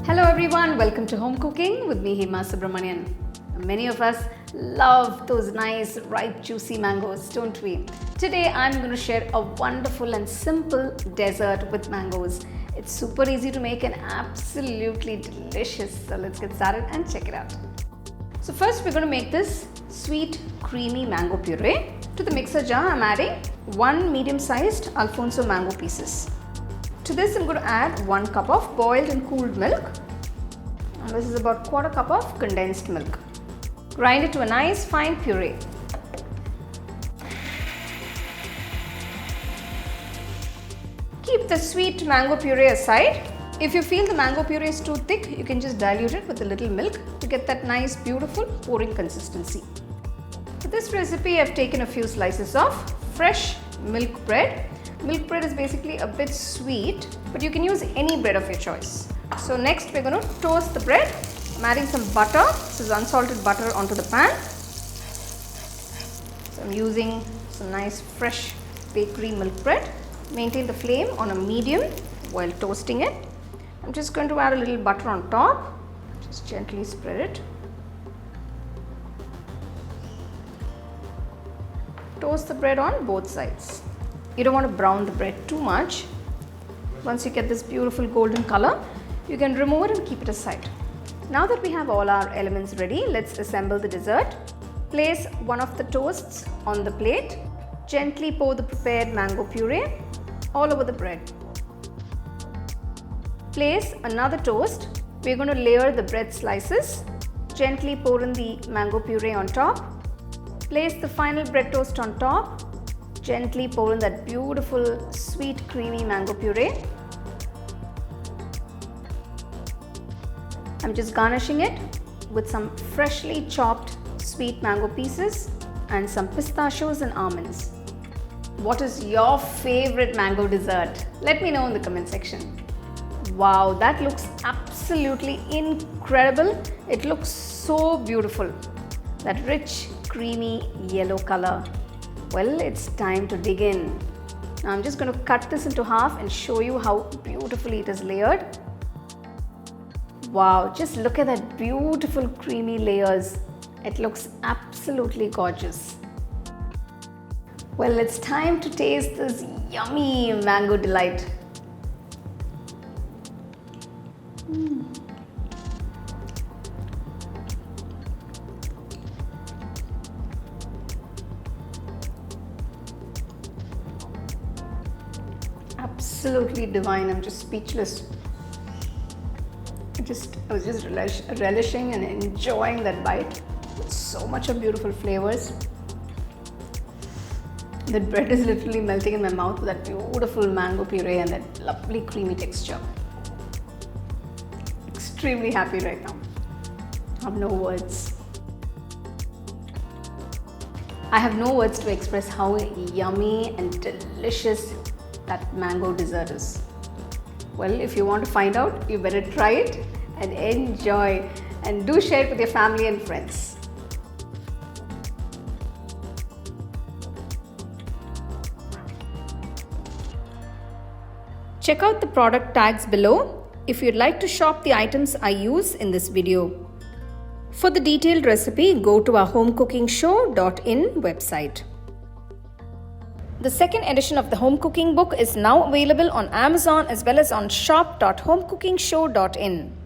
Hello everyone, welcome to Home Cooking with me, Hema Subramanian. Many of us love those nice, ripe, juicy mangoes, don't we? Today I'm going to share a wonderful and simple dessert with mangoes. It's super easy to make and absolutely delicious. So let's get started and check it out. So first we're going to make this sweet, creamy mango puree. To the mixer jar, I'm adding 1 medium-sized Alfonso mango pieces. To this I'm going to add 1 cup of boiled and cooled milk. And this is about 1/4 cup of condensed milk. Grind it to a nice fine puree. Keep the sweet mango puree aside. If you feel the mango puree is too thick, you can just dilute it with a little milk to get that nice, beautiful pouring consistency. For this recipe, I've taken a few slices of fresh milk bread. Milk bread is basically a bit sweet, but you can use any bread of your choice. So next we're going to toast the bread. I'm adding some butter. This is unsalted butter onto the pan. So I'm using some nice fresh bakery milk bread. Maintain the flame on a medium while toasting it. I'm just going to add a little butter on top. Just gently spread it. Toast the bread on both sides. You don't want to brown the bread too much. Once you get this beautiful golden color, you can remove it and keep it aside. Now that we have all our elements ready, let's assemble the dessert. Place one of the toasts on the plate. Gently pour the prepared mango puree all over the bread. Place another toast. We're going to layer the bread slices. Gently pour in the mango puree on top. Place the final bread toast on top. Gently pour in that beautiful, sweet, creamy mango puree. I'm just garnishing it with some freshly chopped sweet mango pieces and some pistachios and almonds. What is your favorite mango dessert? Let me know in the comment section. Wow, that looks absolutely incredible. It looks so beautiful. That rich, creamy yellow color. Well, it's time to dig in. Now I'm just going to cut this into half and show you how beautifully it is layered. Wow, just look at that beautiful creamy layers. It looks absolutely gorgeous. Well, it's time to taste this yummy mango delight. Absolutely divine. I'm just speechless. I was just relishing and enjoying that bite with so much of beautiful flavors. The bread is literally melting in my mouth with that beautiful mango puree and that lovely creamy texture. Extremely happy right now. I have no words. I have no words to express how yummy and delicious that mango dessert is. Well, if you want to find out, you better try it and enjoy, and do share it with your family and friends. Check out the product tags below if you'd like to shop the items I use in this video. For the detailed recipe, go to our HomeCookingShow.in website. The second edition of the home cooking book is now available on Amazon as well as on shop.homecookingshow.in.